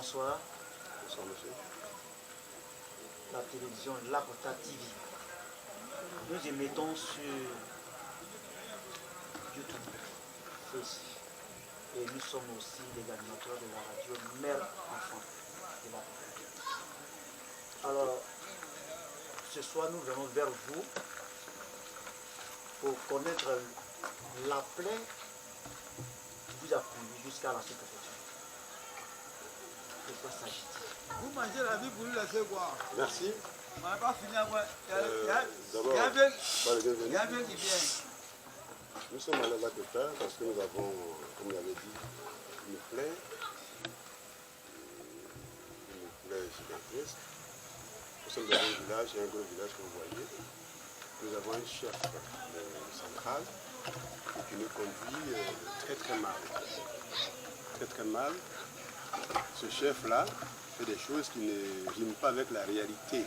bonsoir. Bonsoir, monsieur. La télévision Lakota TV. Nous émettons sur YouTube, Facebook. Et nous sommes aussi les animateurs de la radio Mère-Enfant de Lakota. Alors, ce soir, nous venons vers vous pour connaître l'appel qui vous a conduit jusqu'à la sous-préfecture. De quoi s'agit-il? Vous mangez la vie pour nous laisser boire. Merci. On n'a pas fini à boire. D'abord, Il y a bienvenue. bien qui vient. Nous sommes à la Lakota parce que nous avons, comme vous l'avez dit, une plaie gigantesque. Nous sommes dans un village, un gros village que vous voyez. Nous avons un chef central qui nous conduit très mal. Très mal. Ce chef-là fait des choses qui ne riment pas avec la réalité.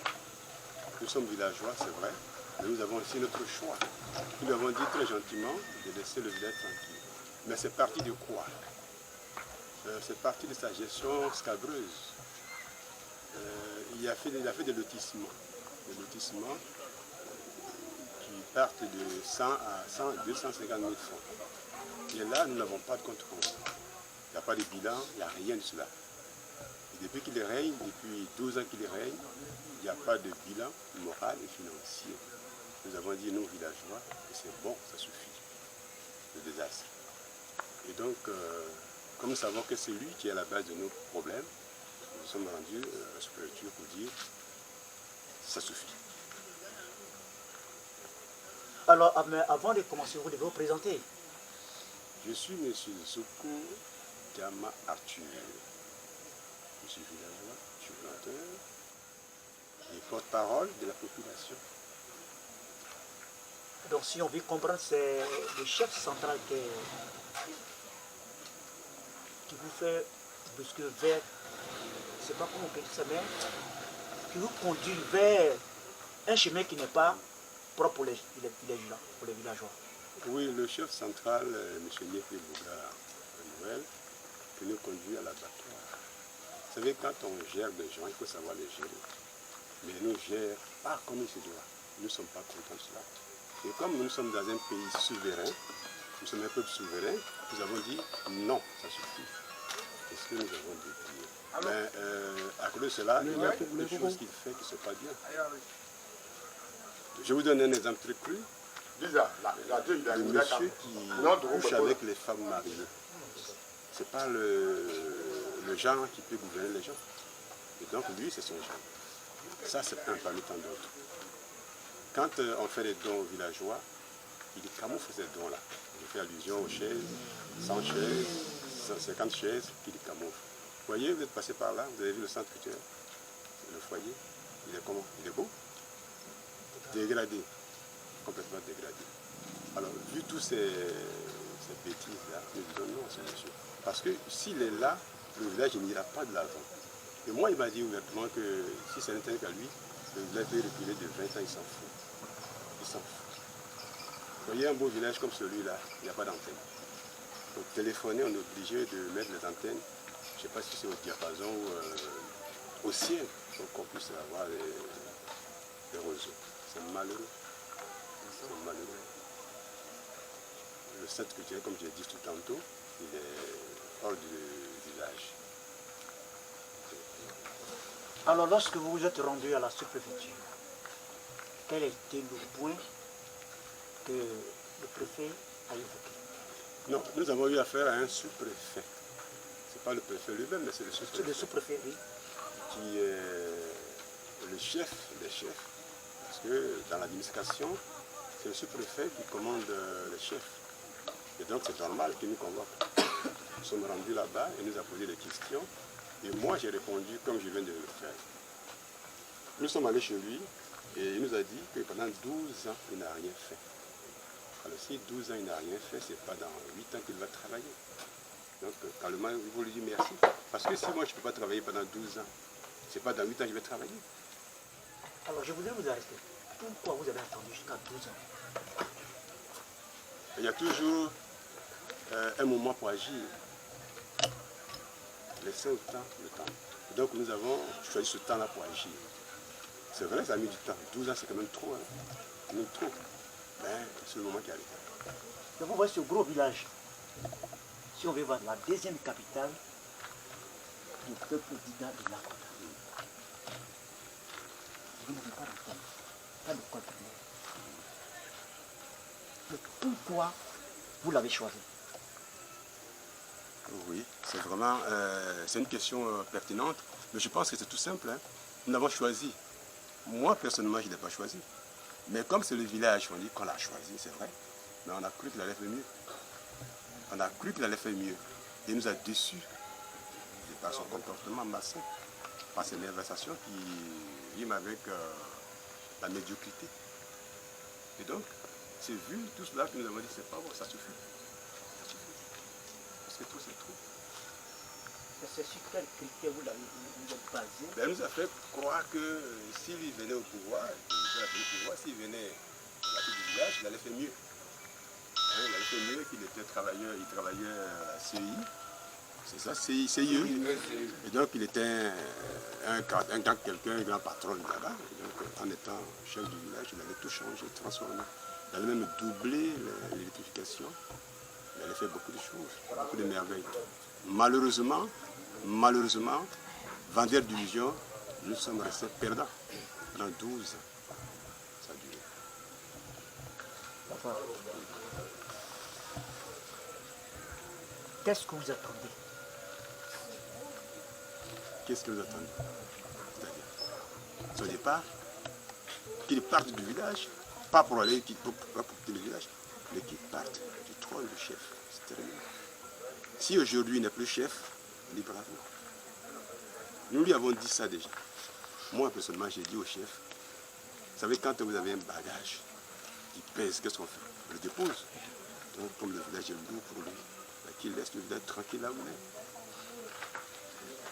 Nous sommes villageois, c'est vrai, mais nous avons aussi notre choix. Nous lui avons dit très gentiment de laisser le village tranquille. Mais c'est parti de quoi? C'est parti de sa gestion scabreuse. Il a fait des lotissements. Des lotissements qui partent de 100 à 100, 250 000 francs. Et là, nous n'avons pas de contrôle. Il n'y a pas de bilan, il n'y a rien de cela. Et depuis qu'il règne, depuis 12 ans qu'il règne, il n'y a pas de bilan moral et financier. Nous avons dit, nous, villageois, que c'est bon, ça suffit. Le désastre. Et donc, comme nous savons que c'est lui qui est à la base de nos problèmes, nous sommes rendus à la sous-préfecture pour dire, ça suffit. Alors, mais avant de commencer, vous devez vous présenter. Je suis M. Zoko Gama Arthur. Je suis villageois, je suis planteur et porte-parole de la population. Donc, si on veut comprendre, c'est le chef central qui vous fait brusquer vers, je ne sais pas comment on peut dire ça, mais qui vous conduit vers un chemin qui n'est pas propre pour les villageois. Oui, le chef central, M. Nieké Bouga Noël, qui nous conduit à l'abattoir. Vous savez, quand on gère des gens, il faut savoir les gérer. Mais nous gère pas comme il se doit. Nous ne sommes pas contents de cela. Et comme nous sommes dans un pays souverain, nous sommes un peuple souverain, nous avons dit non, ça suffit. C'est ce que nous avons dit. Mais à cause de cela, il y a beaucoup de choses qu'il fait qui ne sont pas bien. Je vous donne un exemple très cru. Le monsieur qui couche avec les femmes mariées. Ce n'est pas le genre qui peut gouverner les gens. Et donc lui, c'est son genre. Ça, c'est un parmi tant d'autres. Quand on fait des dons aux villageois, il camoufle ces dons-là. Il fait allusion aux chaises, 100 chaises, 150 chaises, qu'il camoufle. Vous voyez, vous êtes passé par là, vous avez vu le centre culturel, le foyer. Il est comment? Il est beau? Dégradé. Complètement dégradé. Alors, vu tous ces bêtises-là, nous disons non à ce monsieur. Parce que s'il est là, le village n'ira pas de l'avant. Et moi, il m'a dit ouvertement que si c'est l'intérêt qu'à lui, le village peut reculer de 20 ans, il s'en fout. Il s'en fout. Vous voyez un beau village comme celui-là, il n'y a pas d'antenne. Donc téléphoner, on est obligé de mettre les antennes, je ne sais pas si c'est au diapason ou au ciel, pour qu'on puisse avoir les réseaux. C'est malheureux. C'est malheureux. Le centre culturel, comme j'ai dit tout tantôt, il est hors du village. Alors, lorsque vous vous êtes rendu à la sous-préfecture, quel était le point que le préfet a évoqué? Non, nous avons eu affaire à un sous-préfet. Ce n'est pas le préfet lui-même, mais c'est le sous-préfet. C'est le sous-préfet, oui. Qui est le chef des chefs. Parce que dans l'administration, c'est le sous-préfet qui commande les chefs. Et donc c'est normal qu'il nous convoque. Nous sommes rendus là-bas et nous a posé des questions. Et moi j'ai répondu comme je viens de le faire. Nous sommes allés chez lui et il nous a dit que pendant 12 ans, il n'a rien fait. Alors si 12 ans il n'a rien fait, ce n'est pas dans 8 ans qu'il va travailler. Donc calmement, il faut lui dire merci. Parce que si moi je ne peux pas travailler pendant 12 ans, ce n'est pas dans 8 ans que je vais travailler. Alors je voudrais vous arrêter. Pourquoi vous avez attendu jusqu'à 12 ans? Il y a toujours un moment pour agir. Laissez au temps le temps. Donc nous avons choisi ce temps-là pour agir. C'est vrai, ça a mis du temps. 12 ans, c'est quand même trop. Hein. C'est même trop. Mais c'est le moment qui arrive. Donc vous voyez ce gros village. Si on veut voir la deuxième capitale du peuple d'Ida de Lakota. Vous n'avez pas de temps, pas de code. Mais pourquoi vous l'avez choisi? Oui, c'est vraiment c'est une question pertinente, mais je pense que c'est tout simple. Hein. Nous l'avons choisi. Moi, personnellement, je ne l'ai pas choisi. Mais comme c'est le village, on dit qu'on l'a choisi, c'est vrai, mais on a cru qu'il allait faire mieux. On a cru qu'il allait faire mieux. Et il nous a déçus par son comportement malsain, par ses malversations qui riment avec la médiocrité. Et donc, c'est vu tout cela que nous avons dit, c'est pas bon, ça suffit. Parce que tout, c'est trop. C'est sur quel critère vous êtes basé? Ben, elle nous a fait croire que s'il venait au pouvoir, s'il venait à la tête du village, il allait faire mieux. Hein, il allait faire mieux qu'il était travailleur, il travaillait à CI. C'est ça, CIE. Et donc il était un grand patron là-bas. Donc en étant chef du village, il allait tout changer, transformer. Il allait même doubler l'électrification. Il allait faire beaucoup de choses, beaucoup de merveilles. Malheureusement, vendeur d'illusions, nous sommes restés perdants. Pendant 12 ans, ça a duré. Papa, qu'est-ce que vous attendez? Qu'est-ce que vous attendez? C'est-à-dire, au départ, qu'ils partent du village, pas pour aller pour quitter le village, mais qu'ils partent du trône du chef. C'est terminé. Si aujourd'hui il n'est plus chef, on dit bravo. Nous lui avons dit ça déjà. Moi, personnellement, j'ai dit au chef, vous savez, quand vous avez un bagage qui pèse, qu'est-ce qu'on fait? On le dépose. Donc, comme le village est lourd pour lui, qu'il laisse le village tranquille là où il est.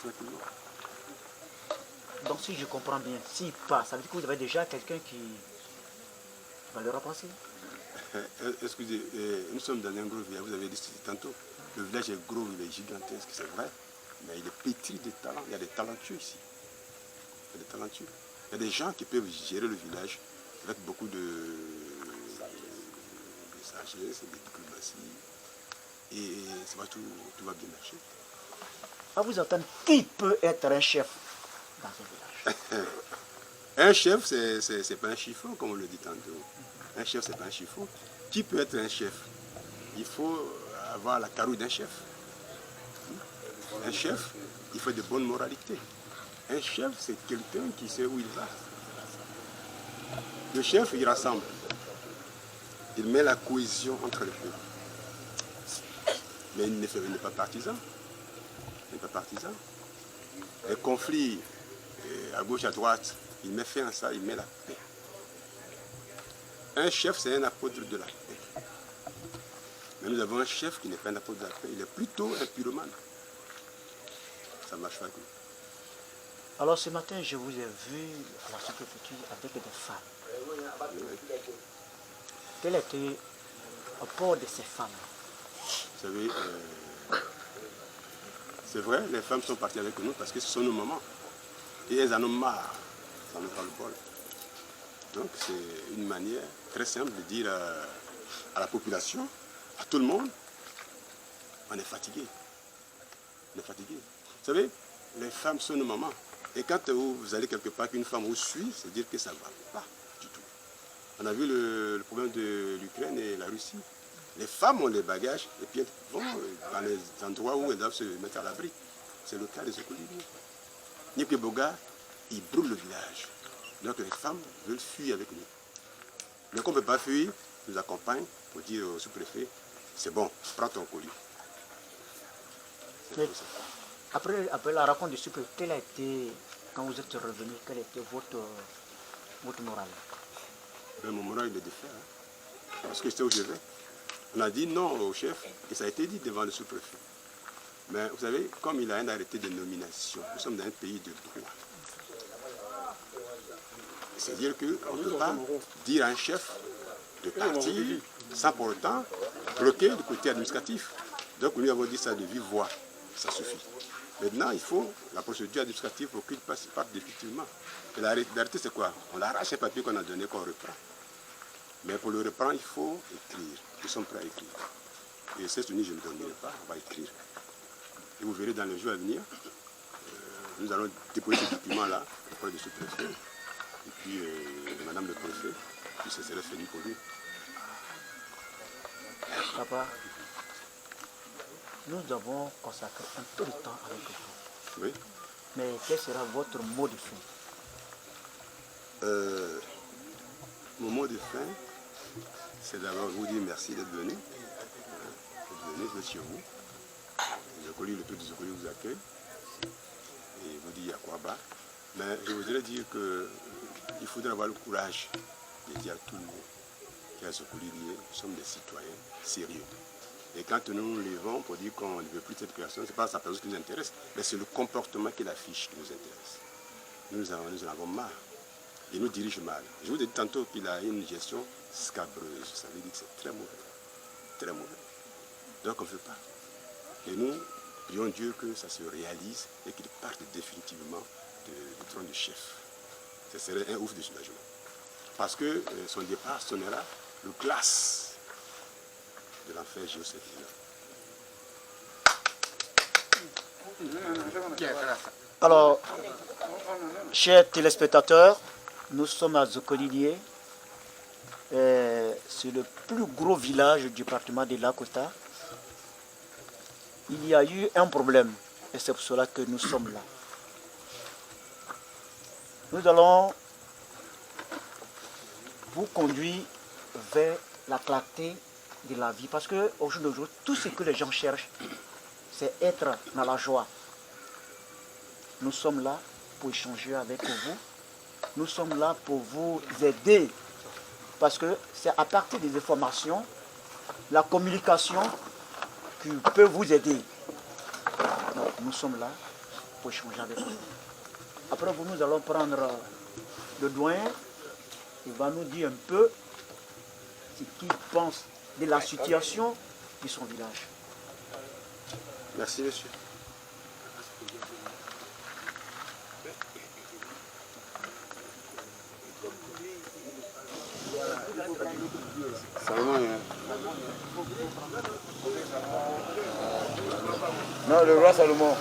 Tranquillement. Donc, si je comprends bien, s'il passe, ça veut dire que vous avez déjà quelqu'un qui va le remplacer? Excusez, nous sommes dans un gros village, vous avez dit tantôt. Le village est gros, il est gigantesque, c'est vrai, mais il est pétri de talents. Il y a des talentueux ici. Il y a des talentueux. Il y a des gens qui peuvent gérer le village avec beaucoup de sagesse, de diplomatie. Et ça va, tout va bien marcher. À vous entendre, qui peut être un chef dans un village? Un chef, c'est pas un chiffon, comme on le dit tantôt. Un chef, c'est pas un chiffon. Qui peut être un chef? Il faut avoir la carouille d'un chef. Un chef, il faut de bonnes moralités. Un chef, c'est quelqu'un qui sait où il va. Le chef, il rassemble. Il met la cohésion entre les peuples. Mais il n'est pas partisan. Il n'est pas partisan. Les conflits à gauche, à droite, il met fin à ça, il met la paix. Un chef, c'est un apôtre de la paix. Mais nous avons un chef qui n'est pas un apôtre de la paix, il est plutôt un pyromane. Ça ne marche pas avec lui. Alors ce matin, je vous ai vu à la sous-préfecture avec des femmes. Quel était le port de ces femmes? Vous savez, c'est vrai, les femmes sont parties avec nous parce que ce sont nos mamans. Et elles en ont marre. Ça nous prend le bol. Donc c'est une manière très simple de dire à la population, à tout le monde, on est fatigué. On est fatigué. Vous savez, les femmes sont nos mamans. Et quand vous allez quelque part qu'une femme vous suit, c'est dire que ça ne va pas du tout. On a vu le problème de l'Ukraine et la Russie. Les femmes ont les bagages et puis elles vont dans les endroits où elles doivent se mettre à l'abri. C'est le cas des Écoliviers. Nikéboga, il brûle le village. Donc les femmes veulent fuir avec nous. Mais qu'on ne peut pas fuir, nous accompagne pour dire au sous-préfet, c'est bon, prends ton colis. Après la rencontre du sous-préfet, quel a été, quand vous êtes revenu, quel était votre moral? Ben, mon moral il est de fer. Hein. Parce que je sais où je vais. On a dit non au chef, et ça a été dit devant le sous-préfet. Mais vous savez, comme il a un arrêté de nomination, nous sommes dans un pays de droit. C'est-à-dire qu'on ne peut pas dire à un chef de partir sans pour autant bloquer le côté administratif. Donc nous avons dit ça de vive voix, ça suffit. Maintenant, il faut la procédure administrative pour qu'il parte définitivement. Et la réalité, c'est quoi? On arrache un papier qu'on a donné, qu'on reprend. Mais pour le reprendre, il faut écrire. Nous sommes prêts à écrire. Et cette nuit, je ne dormirai pas, on va écrire. Et vous verrez dans les jours à venir, nous allons déposer ce document-là auprès du sous-préfet. Et puis, de madame le préfet, puis ce serait fini pour lui. Papa, nous avons consacré un peu de temps avec vous. Oui. Mais quel sera votre mot de fin? Mon mot de fin, c'est d'abord vous dire merci d'être venu. Vous êtes chez vous. Le peu de Zokoli vous accueille. Et vous dit Yakwaba. Mais je voudrais dire qu'il faudrait avoir le courage de dire à tout le monde qu'à Zokoli, nous sommes des citoyens sérieux. Et quand nous nous levons pour dire qu'on ne veut plus de cette personne, ce n'est pas sa personne qui nous intéresse, mais c'est le comportement qu'il affiche qui nous intéresse. Nous en avons marre. Il nous dirige mal. Je vous ai dit tantôt qu'il a une gestion scabreuse. Ça veut dire que c'est très mauvais. Très mauvais. Donc on ne veut pas. Et nous, prions Dieu que ça se réalise et qu'il parte définitivement du trône du chef. Ce serait un ouf de soulagement. Parce que son départ sonnera le glace de l'enfer géocentrique. Alors, chers téléspectateurs, nous sommes à Zokolilié. C'est le plus gros village du département de Lakota. Il y a eu un problème et c'est pour cela que nous sommes là. Nous allons vous conduire vers la clarté de la vie parce qu'au jour d'aujourd'hui, tout ce que les gens cherchent, c'est être dans la joie. Nous sommes là pour échanger avec vous. Nous sommes là pour vous aider parce que c'est à partir des informations, la communication qui peut vous aider. Donc, nous sommes là pour échanger avec vous. Après vous, nous allons prendre le doyen. Il va nous dire un peu ce qu'il pense de la situation de son village. Merci, monsieur. Non, le roi Salomon.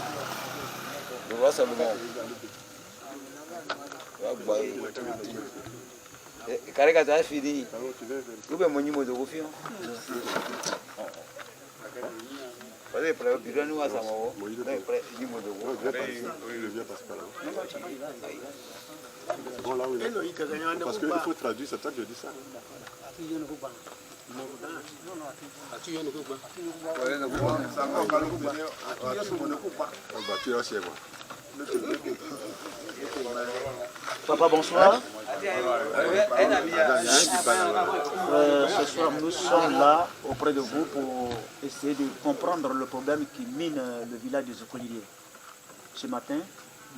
Le roi Salomon. Carrega ça fini. Vous pouvez monter mon dos. Allez, pour le bureau, nous allons parce qu'il faut traduire, c'est ça que je dis ça. Papa, bonsoir. Ce soir, nous sommes là auprès de vous pour essayer de comprendre le problème qui mine le village de Zokolilié. Ce matin,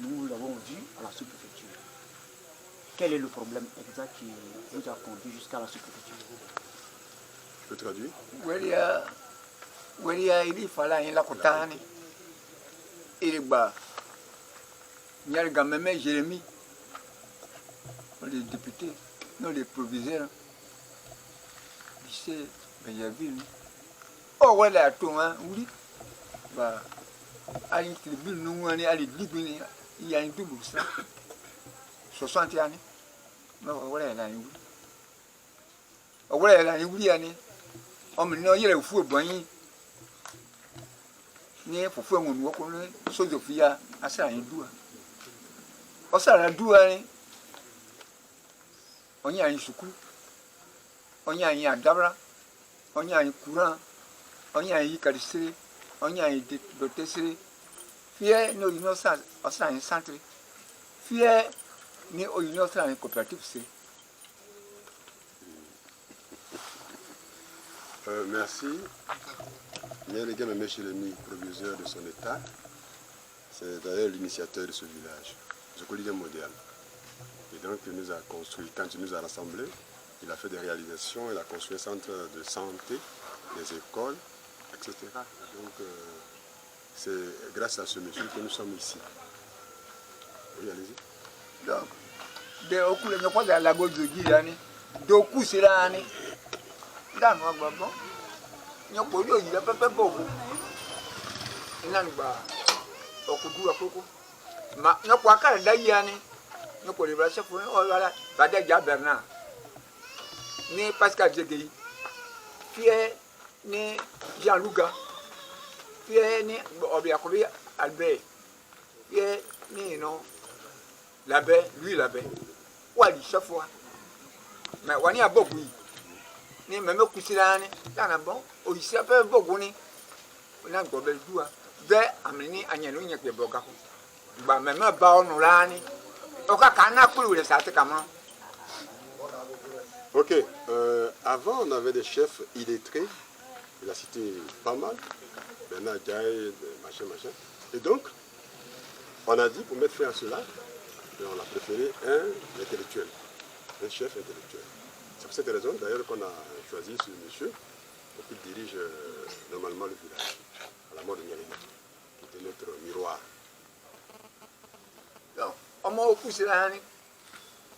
nous l'avons vu à la sous-préfecture. Quel est le problème exact qui vous a conduit jusqu'à la sous-préfecture? Je peux traduire? Il fallait la cotane. Il est bas. Il y a le gars, même Jérémie, les députés, non les proviseurs. Tu sais, il y a vu. Oh, voilà, tout, hein, oui. Bah, à l'intérieur, nous, on est à l'intérieur, il y a une double, ça. 60 ans. Non, voilà, il y a une double. Voilà, il y a une double. On me dit, il y a un fou boigné. Il y a un fou boigné, il y a un fou boigné. On s'en a deux années. On y a un soukou, on y a un dabra, on y a un courant, on y a un calissé, on y a un dotessé. Fier, nous innocents, on s'en a un centre. Fier, nous innocents, un coopératif. Merci. Il y a les gars, M. Jérémie, proviseur de son état. C'est d'ailleurs l'initiateur de ce village. Zokolilié moderne. Et donc, il nous a construit, quand il nous a rassemblés, il a fait des réalisations, il a construit un centre de santé, des écoles, etc. Donc, c'est grâce à ce monsieur que nous sommes ici. Oui, allez-y. Donc, de oku le nyoko da lago joji yani. Doku sila ni. Dan wa gbagbo. Nyoko joji la pepe boku. Ina ngba okudu akoko. Ma nyoko akara da yani. Nyoko le bra chef o wala ba de ja Bernard. Ni Pascal Djegui. Fie ni Jean Louga. Fie ni Obiakobi Albert. Fie ni non l'abbé, lui l'abbé. Wali chaque fois. Mais on y a beaucoup. Ni même coucher là, là bon, au ici un peu beaucoup ni. On a gobé le doigt. De amener à n'y aller que boka. Bah même ba on là ni. Oka kana kulu le sate comment. Ok. Avant on avait des chefs illettrés. Il a cité pas mal. Bernard Diaye, machin. Et donc, on a dit pour mettre fin à cela. Et on a préféré un intellectuel, un chef intellectuel. C'est pour cette raison d'ailleurs qu'on a choisi ce monsieur pour qu'il dirige normalement le village, à la mort de Nyalina, qui était notre miroir. Donc, on m'a poussé là,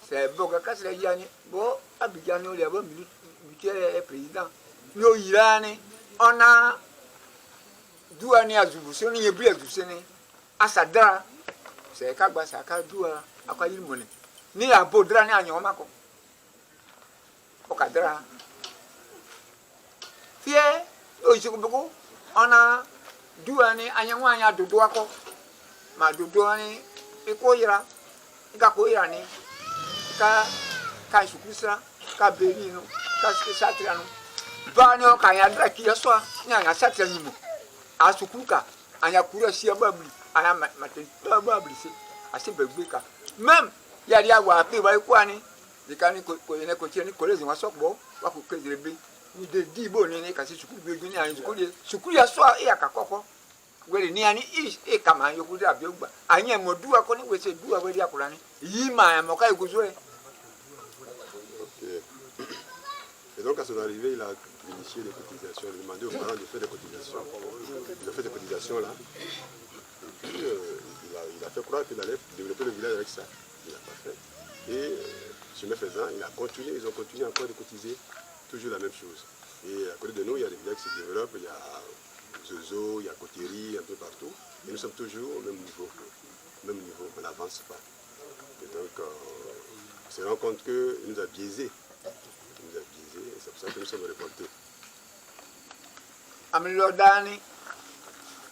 c'est Boga Kaslayani, bon, Abidjan, il y a bon militaire président. Nous, Irani, on a douane à Zouboussé, on y a bien Zouboussé, à Sadra. C'est Kagba, c'est Kadua, à quoi il monnaie. Ni la Baudra, ni à Nyomako. Au Kadra. Fier, on a douane, à Nyamania, de Douako. Ma douane, et Koira, et Kakoirani, Kaisukusa, Kabelino, Kasatriano. Bano, Kayadra, qui a soi, n'y a Satrianimo. À Sukuka, à Yakura Siababli. Aya matin ba blessé assez bebeka même il y a dia wa pe ba kwa ni de kan ko ne ko tieni collège wa sokbo wa ko kezebe ni de dibo ni ka si sukulu bi ni an sukulu ya so e akakoko wele ni ani e kama yo ku da bi ogba anya mo duwa ko ni we se duwa we dia kula ni yi ma mo ka iguzo e. Et donc à son arrivée il a initié des cotisations, il a demandé aux parents de faire des cotisations. Il a fait des cotisations là. Il a fait croire qu'il allait développer le village avec ça. Il n'a pas fait. Et chemin faisant, ils ont continué encore de cotiser toujours la même chose. Et à côté de nous, il y a des villages qui se développent, il y a Zozo, il y a Cotérie, un peu partout. Et nous sommes toujours au même niveau. On n'avance pas. Et donc, on se rend compte qu'il nous a biaisés. Et c'est pour ça que nous sommes révoltés. Amilodani,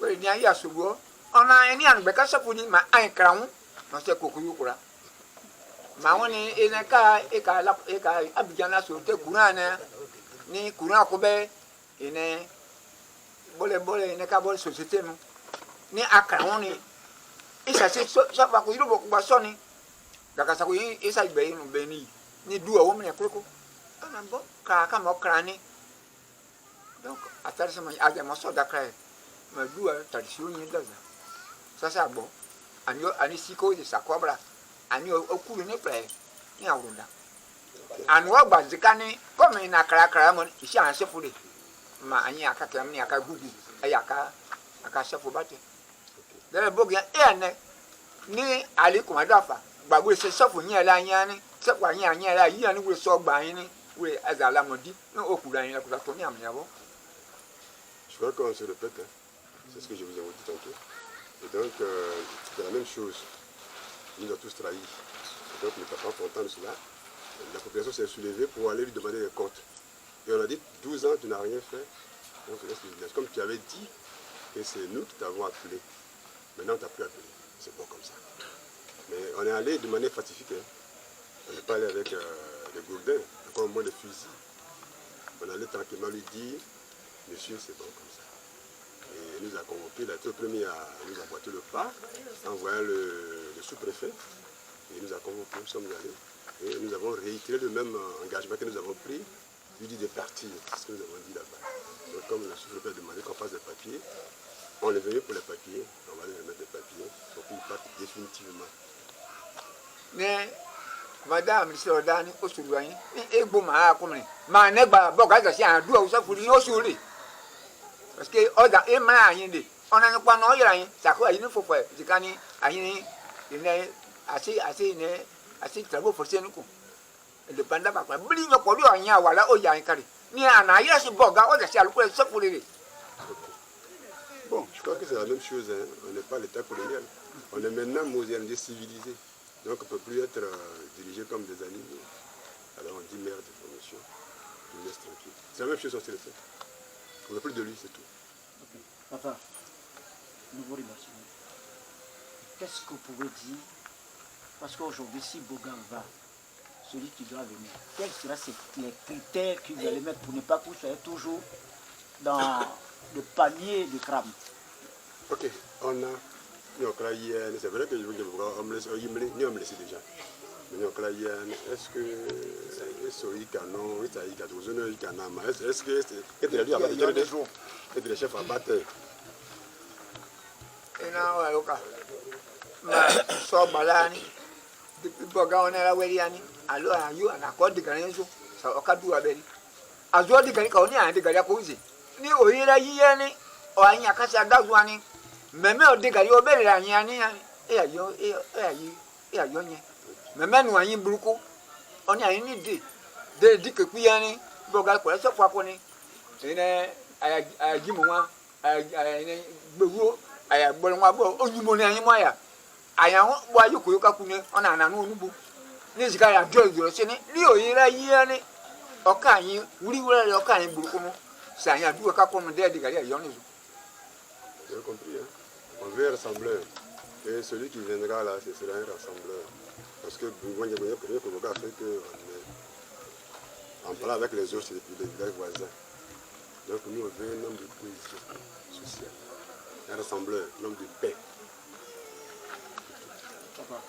oui, il y a Sugo. On a un an, mais quand ça finit, ma un craon, on sait qu'au Kuyukura. Ma on est un cas, et qu'à Abidjana sur le courant, ni courant Kobe, et ne bole, et ne cabole société, ni à craon, et ça c'est ça va couiller beaucoup de sonner. Dakasakoui, et ça y est, béni, ni d'où à homme, et coco. On a bon, car mon crâne. Donc, à faire ce moment, il y a un morceau d'accueil. Mais d'où est la tradition? Ça, c'est bon. Ani siko de sa cobra. Ani au cou de nepré. Ni a runda. Anwa bazikani, comme une acra, ici en chef foulé. Ma ani a kakami a kagoudi. Ayaka, a cacha pour battre. De la bogia et ni ali comme dafa. Babou se sauf ni à la yani. C'est quoi ni à la yani ou le sort baini. Oui, à la modi. Non, au coup d'un coup à miavo. Je crois qu'on se répète. C'est ce que je vous ai dit tantôt. Et donc, c'est la même chose. Il nous a tous trahis. Et donc, nous n'étions pas contents de cela. La population s'est soulevée pour aller lui demander des comptes. Et on a dit, 12 ans, tu n'as rien fait. On te laisse le village. Comme tu avais dit que c'est nous qui t'avons appelé. Maintenant, on ne t'a plus appelé. C'est bon comme ça. Mais on est allé de manière pacifique. On n'est pas allé avec des gourdins, encore au moins des fusils. On allait tranquillement lui dire, monsieur, c'est bon comme ça. Et il nous a convoqué, il a été le premier à nous emboîter le pas, en voyant le sous-préfet. Et il nous a convoqué, nous sommes allés. Et nous avons réitéré le même engagement que nous avons pris, lui dit de partir, c'est ce que nous avons dit là-bas. Donc comme le sous-préfet a demandé qu'on fasse des papiers, on est venu pour les papiers, on va aller remettre des papiers pour qu'ils partent définitivement. Mais, madame, monsieur Odani, au Soudoyen, et bon, ma n'est pas bon, quand c'est un doigt, ça fout au Souli. Parce que, oh, dans les mains, il y a des On a pas non, il y a ça quoi, il ne faut pas. Je gagne, il est assez travaux forcés nous. Le banda va pas. Bli no ko lu anya wala o ya nkari. Ni ana ya si boga o da si alukule so pour les. Bon, je crois que c'est la même chose. Hein. On n'est pas l'État colonial. On est maintenant modernisé, civilisé. Donc on ne peut plus être dirigé comme des animaux. Alors on dit merde, promotion. On laisse tranquille. C'est la même chose, on sait le faire. On ne veut plus de lui, c'est tout. Okay. Papa, nous vous remercions. Qu'est-ce que vous pouvez dire? Parce qu'aujourd'hui, si Bogan va, celui qui doit venir, quels seront les critères que vous allez mettre pour ne pas que vous soyez toujours dans le panier de crabe? Ok, on a. C'est vrai que je veux dire, on me laisse déjà. Mais est-ce que celui canon, est-ce que c'est des chefs à battre? Et non, aloka. Ma so balani. Depuis Boga on est la weliani. Alors ayu ana ko de ganin so. Sa o ka duwa beri. Azo de ganin ka oni an de ganin ko uzi. Ni oyira yiye ni o anya ka sa dazwani. Meme o de ganin o beri la nyani e ayo nye. Meme nu anyi buruko. Oni ayi ni de di ke kuyani Boga ko so kwa ko ni. Ene aya gimu wa aya ne gbewo aya gboro nwa bo onyumo ni anyi mo ya. Aya wa yuko yoka kune ona na no nubu ni zika ya jojo se ni oyira yi ni oka yin wuri wuri oka yin buruku no sa yin adu ka ko no de gari ayo ni. Vous avez compris, hein? On veut un rassembleur. Et celui qui viendra là, ce sera un rassembleur. Parce que on parle avec les autres, c'est les villages voisins. Donc nous, on veut un homme de cohésion sociale. Un rassembleur, un homme de paix. Papa,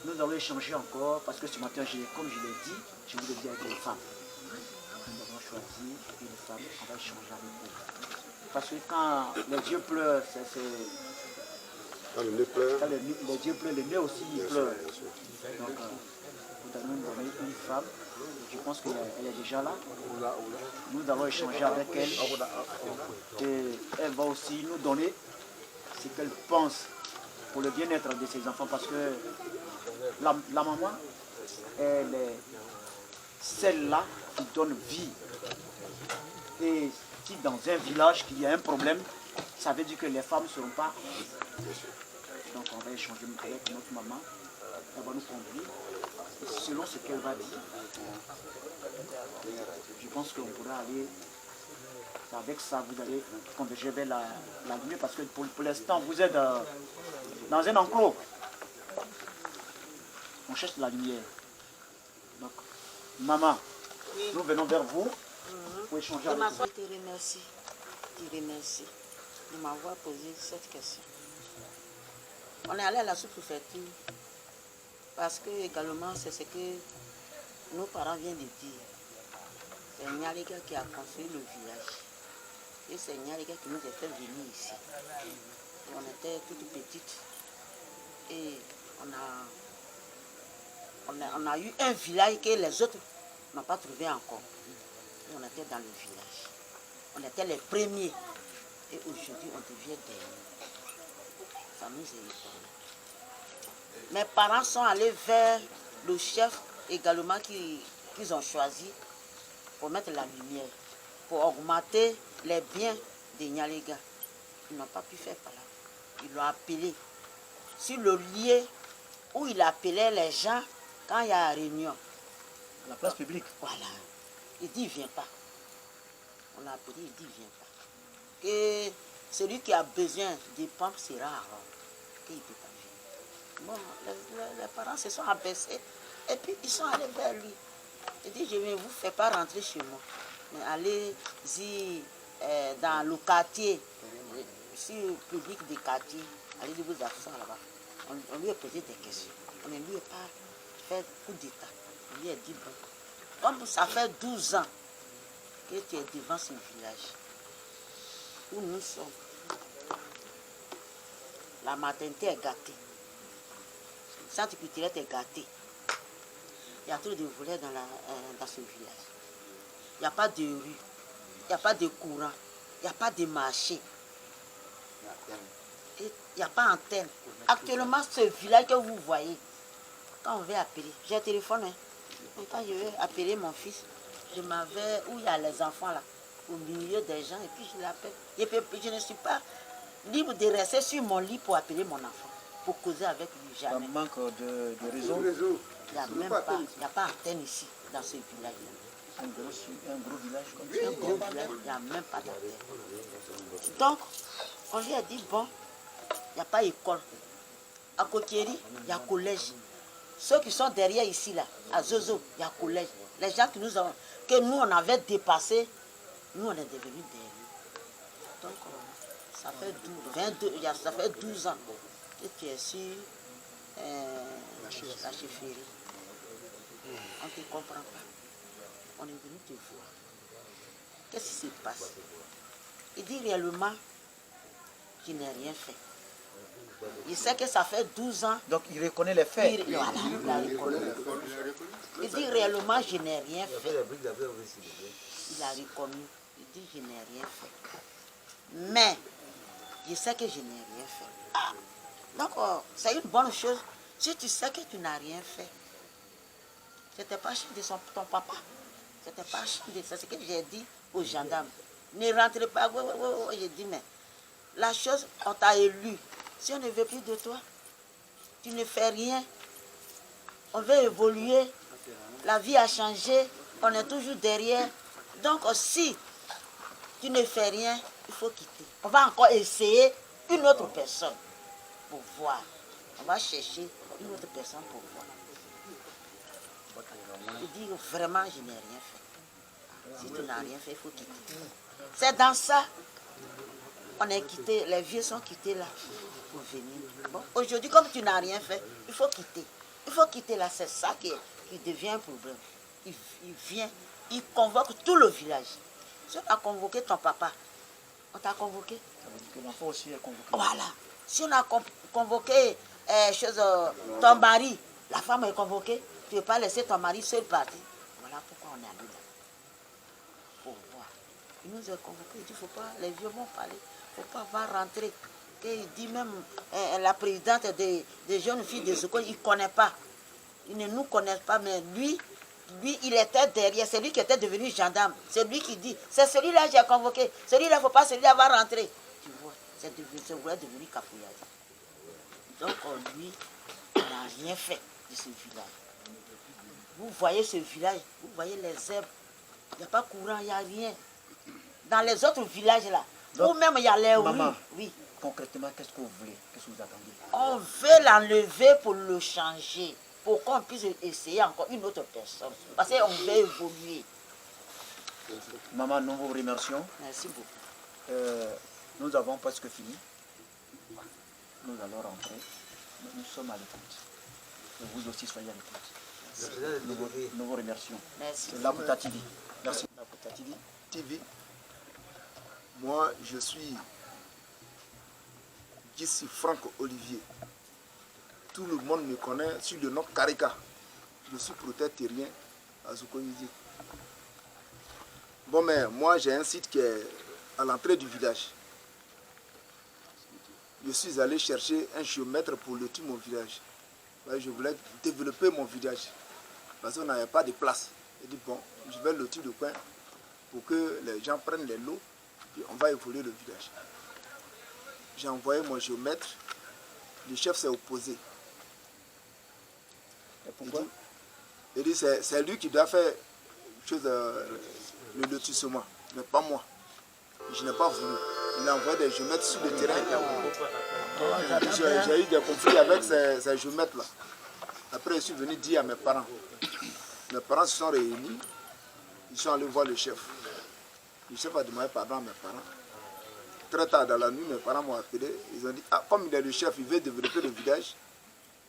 nous allons échanger encore parce que ce matin, comme je l'ai dit, je vous l'ai dit avec les femmes. Nous avons choisi une femme, on va échanger avec elle. Parce que quand les yeux pleurent, c'est... Quand le nez pleure, quand les yeux pleurent, le nez aussi pleure. Donc, nous allons nous donner une femme. Je pense qu'elle est déjà là. Nous allons échanger avec elle. Et elle va aussi nous donner ce qu'elle pense pour le bien-être de ses enfants. Parce que la maman, elle est celle-là qui donne vie. Et si dans un village il y a un problème, ça veut dire que les femmes ne seront pas. Donc on va échanger avec notre maman. Elle va nous conduire. Et selon ce qu'elle va dire, je pense qu'on pourra aller. Avec ça, vous allez converger vers la lumière parce que pour l'instant, vous êtes dans un enclos. On cherche la lumière. Donc, maman, nous venons vers vous pour échanger avec vous. Je te remercie de m'avoir posé cette question. On est allé à la sous-préfecture parce que également c'est ce que nos parents viennent de dire. C'est Nyariga qui a construit le village. Et c'est Nyariga qui nous a fait venir ici. Et on était toutes petites. Et on a eu un village que les autres n'ont pas trouvé encore. Et on était dans le village. On était les premiers. Et aujourd'hui, on devient dernier. Ça nous est étonné. Mes parents sont allés vers le chef également qu'ils ont choisi pour mettre la lumière, pour augmenter les biens des Nyalega. Ils n'ont pas pu faire par là. Ils l'ont appelé. Sur le lieu où il appelait les gens quand il y a réunion. La place publique. Voilà. Il dit, il ne vient pas. On l'a appelé, il dit, il ne vient pas. Que celui qui a besoin des pompes sera à Rome. Qu'il ne peut pas venir. Bon, les parents se sont abaissés. Et puis, ils sont allés vers lui. Il dit, je ne vous fais pas rentrer chez moi. Mais allez-y dans le quartier, sur le public des quartiers. Allez-y vous asseoir là-bas. On lui a posé des questions. On ne lui a pas fait coup d'état. On lui a dit, bon, comme ça fait 12 ans que tu es devant ce village, où nous sommes, la maternité est gâtée. Le centre culturel est gâté. Il y a trop de volets dans ce village. Il n'y a pas de rue, il n'y a pas de courant, il n'y a pas de marché. Il n'y a pas antenne. Actuellement, ce village que vous voyez, quand on veut appeler, j'ai un téléphone, hein. Quand je veux appeler mon fils, je m'en vais où il y a les enfants là, au milieu des gens, et puis je l'appelle. Je ne suis pas libre de rester sur mon lit pour appeler mon enfant, pour causer avec lui, jamais. Un manque de réseau. Il n'y a même pas, il n'y a pas antenne ici, dans ce village-là. Un gros village comme ça. Un gros village, il n'y a même pas d'antenne. Donc, on lui a dit, bon, il n'y a pas d'école. À Kotieri, il y a collège. Ceux qui sont derrière ici, là, à Zozo, il y a collège. Les gens que nous on avait dépassés, nous on est devenus derrière. Donc, ça fait 12 ans que tu es sur la chefferie. On ne te comprend pas. On est venu te voir. Qu'est-ce qui se passe? Il dit réellement, je n'ai rien fait. Il sait que ça fait 12 ans. Donc il reconnaît les faits. Il dit réellement, je n'ai rien fait. Il a reconnu. Il dit, je n'ai rien fait. Mais, je sais que je n'ai rien fait. Ah, donc, c'est une bonne chose. Si tu sais que tu n'as rien fait, c'était pas chiant de ton papa. C'était pas chiant de... C'est ce que j'ai dit aux gendarmes. Ne rentrez pas. J'ai dit, mais la chose, on t'a élu. Si on ne veut plus de toi, tu ne fais rien. On veut évoluer. La vie a changé. On est toujours derrière. Donc, si tu ne fais rien, il faut quitter. On va encore essayer une autre personne pour voir. On va chercher une autre personne pour voir. Il dit vraiment, je n'ai rien fait. Si tu n'as rien fait, il faut quitter. C'est dans ça. On est quitté, les vieux sont quittés là pour venir. Bon, aujourd'hui, comme tu n'as rien fait, il faut quitter. Il faut quitter là, c'est ça qui devient un problème. Il vient, il convoque tout le village. Si on a convoqué ton papa, on t'a convoqué. L'enfant aussi est convoqué. Voilà. Si on a convoqué ton mari, la femme est convoquée, tu ne veux pas laisser ton mari seul partir. Voilà pourquoi on est allé là. Pour voir. Il nous a convoqués, il dit, faut pas, les vieux vont parler, il ne faut pas voir rentrer. Il dit même, la présidente des jeunes filles de Zoko, il ne connaît pas. Il ne nous connaît pas, mais lui, il était derrière, c'est lui qui était devenu gendarme. C'est lui qui dit, c'est celui-là que j'ai convoqué, celui-là, il ne faut pas, celui-là va rentrer. Tu vois, c'est devenu Kapouilladi. Donc lui, il n'a rien fait de ce village. Vous voyez ce village, vous voyez les herbes, il n'y a pas courant, il n'y a rien. Dans les autres villages là, où même il y a les rues. Oui. Concrètement, qu'est-ce que vous voulez? Qu'est-ce que vous attendez? On veut l'enlever pour le changer, pour qu'on puisse essayer encore une autre personne. Parce qu'on veut évoluer. Maman, nous vous remercions. Merci beaucoup. Nous avons presque fini. Nous allons rentrer. Nous sommes à l'écoute. Et vous aussi soyez à l'écoute. Nous vous remercions. Merci. C'est Lakota TV. Merci. Lakota TV. Moi, je suis ici Franck Olivier. Tout le monde me connaît sur le nom Karika. Je suis protecteur terrien à Zokoyidi. Bon, mais moi, j'ai un site qui est à l'entrée du village. Je suis allé chercher un géomètre pour lotir mon village. Je voulais développer mon village parce qu'on n'avait pas de place. J'ai dit, bon, je vais lotir le coin pour que les gens prennent les lots, puis on va évoluer le village. J'ai envoyé mon géomètre, le chef s'est opposé. Et pourquoi? Il dit, c'est lui qui doit faire le lotissement, mais pas moi. Je n'ai pas voulu. Il a envoyé des géomètres sur le terrain. J'ai eu des conflits avec ces géomètres-là. Après, je suis venu dire à mes parents. Mes parents se sont réunis. Ils sont allés voir le chef. Le chef a demandé pardon à mes parents. Très tard dans la nuit, mes parents m'ont appelé. Ils ont dit, ah, comme il est le chef, il veut développer le village,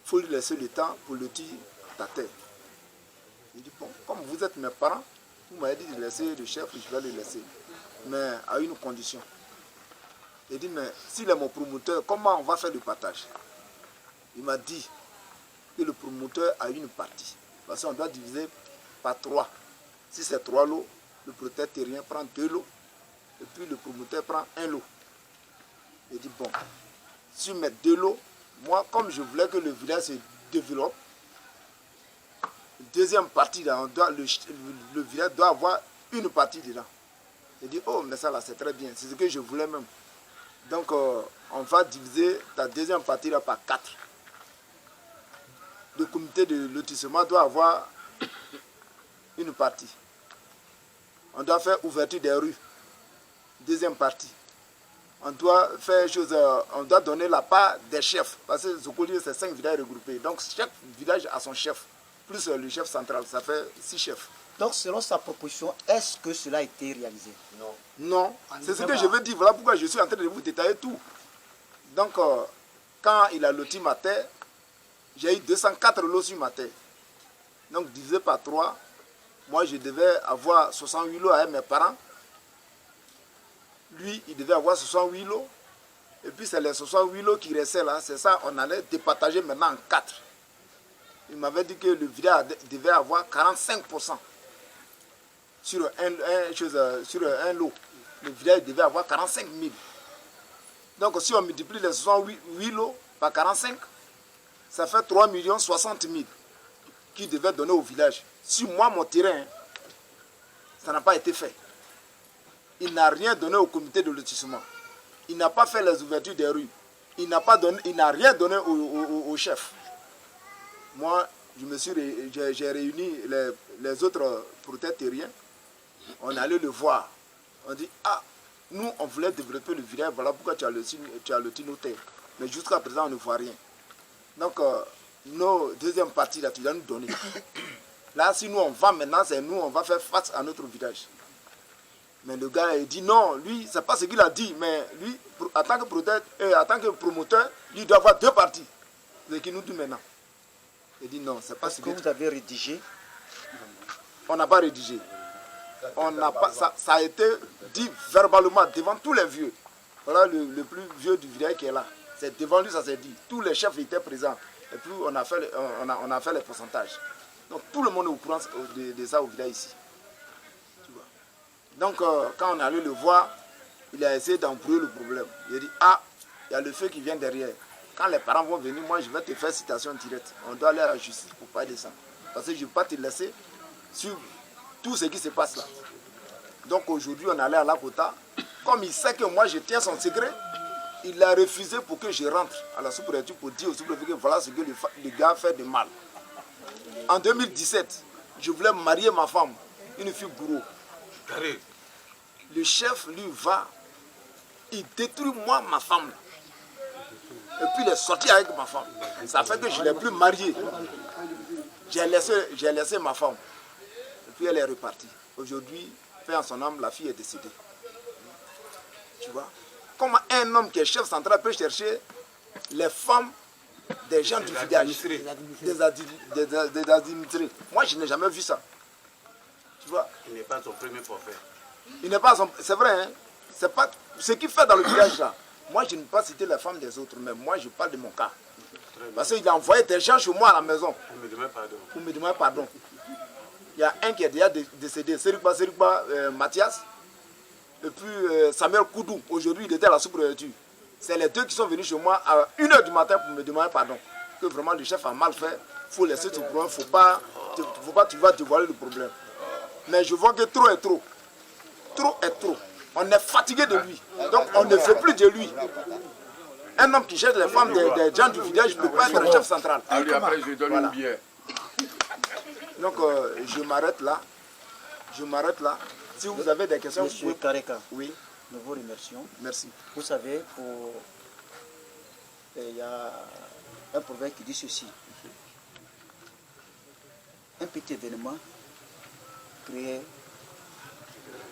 il faut lui laisser le temps pour lotir ta terre. J'ai dit, bon, comme vous êtes mes parents, vous m'avez dit de laisser le chef, je vais le laisser. Mais à une condition. Il dit, mais s'il est mon promoteur, comment on va faire le partage? Il m'a dit que le promoteur a une partie. Parce qu'on doit diviser par 3. Si c'est 3 lots, le protecteur terrien prend 2 lots Et puis le promoteur prend un lot. Il dit, bon, si je mets 2 lots, moi, comme je voulais que le village se développe, deuxième partie, là, le village doit avoir une partie dedans. Il dit, oh, mais ça là, c'est très bien, c'est ce que je voulais même. Donc, on va diviser ta deuxième partie là par 4. Le comité de lotissement doit avoir une partie. On doit faire ouverture des rues. Deuxième partie. On doit faire chose, on doit donner la part des chefs. Parce que Zokoli, c'est 5 villages regroupés. Donc, chaque village a son chef. Plus le chef central, ça fait 6 chefs. Donc, selon sa proposition, est-ce que cela a été réalisé? Non. Non, c'est ce que je veux dire. Voilà pourquoi je suis en train de vous détailler tout. Donc, quand il a loti ma terre, j'ai eu 204 lots sur ma terre. Donc, divisé par 3, moi, je devais avoir 68 lots avec mes parents. Lui, il devait avoir 68 lots. Et puis, c'est les 68 lots qui restaient là. C'est ça, on allait départager maintenant en 4. Il m'avait dit que le village devait avoir 45%. Sur un lot, le village devait avoir 45 000. Donc si on multiplie les 68 lots par 45, ça fait 3 60 000 qui devaient donner au village. Sur moi, mon terrain, ça n'a pas été fait. Il n'a rien donné au comité de lotissement. Il n'a pas fait les ouvertures des rues. Il n'a rien donné au chef. Moi, j'ai réuni les autres protecteurs terriens. On allait le voir. On dit, ah, nous, on voulait développer le village, voilà pourquoi tu as loti nos terres. Mais jusqu'à présent, on ne voit rien. Donc, nos deuxième partie, là, tu dois nous donner. Là, si nous, on va maintenant, c'est nous, on va faire face à notre village. Mais le gars, il dit, non, lui, c'est pas ce qu'il a dit, mais lui, en tant que promoteur, il doit avoir 2 parties. C'est ce qu'il nous dit maintenant. Il dit, non, c'est pas ce que vous avez rédigé. On n'a pas rédigé. Ça a été dit verbalement devant tous les vieux. Voilà le plus vieux du village qui est là. C'est devant lui, ça s'est dit. Tous les chefs étaient présents. Et puis on a fait les pourcentages. Donc tout le monde est au courant de ça au village ici. Tu vois. Donc quand on allait le voir, il a essayé d'embrouiller le problème. Il a dit, ah, il y a le feu qui vient derrière. Quand les parents vont venir, moi je vais te faire citation directe. On doit aller à la justice pour parler de ça. Parce que je ne vais pas te laisser sur tout ce qui se passe là. Donc aujourd'hui, on allait à Lakota. Comme il sait que moi, je tiens son secret, il a refusé pour que je rentre à la sous-préfecture pour dire au sous-préfet que voilà ce que le gars fait de mal. En 2017, je voulais marier ma femme, une fille gourou. Le chef, lui, va, il détruit moi, ma femme. Et puis il est sorti avec ma femme. Ça fait que je ne l'ai plus mariée. J'ai laissé ma femme. Et puis elle est repartie. Aujourd'hui, paix en son âme, la fille est décédée. Tu vois? Comment un homme qui est chef central peut chercher les femmes des gens du village, des administrés? Moi, je n'ai jamais vu ça. Tu vois? Il n'est pas son premier forfait. Il n'est pas son... C'est vrai, hein? C'est pas ce qu'il fait dans le village là. Moi, je ne peux pas citer les femmes des autres, mais moi, je parle de mon cas. Parce qu'il a envoyé des gens chez moi à la maison. Pour me demander pardon. Il y a un qui est déjà décédé, Serikba Mathias. Et puis Samuel Koudou, aujourd'hui, il était à la sous-préfecture. C'est les deux qui sont venus chez moi à 1 h du matin pour me demander pardon. Que vraiment le chef a mal fait. Il faut laisser ce problème. Faut pas, tu vas dévoiler le problème. Mais je vois que trop est trop. Trop est trop. On est fatigué de lui. Donc on ne veut plus de lui. Un homme qui cherche les femmes des gens du village ne peut pas être le chef central. Après, je donne une bière. Donc je m'arrête là. Si vous avez des questions, Monsieur Kareka, oui. Nous vous remercions. Merci. Vous savez, il y a un proverbe qui dit ceci. Un petit événement crée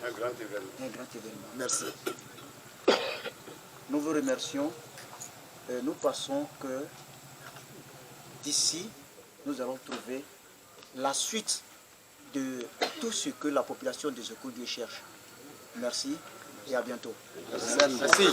un grand événement. Merci. Nous vous remercions. Nous pensons que d'ici, nous allons trouver la suite de tout ce que la population de Zokoli cherche. Merci et à bientôt. Merci.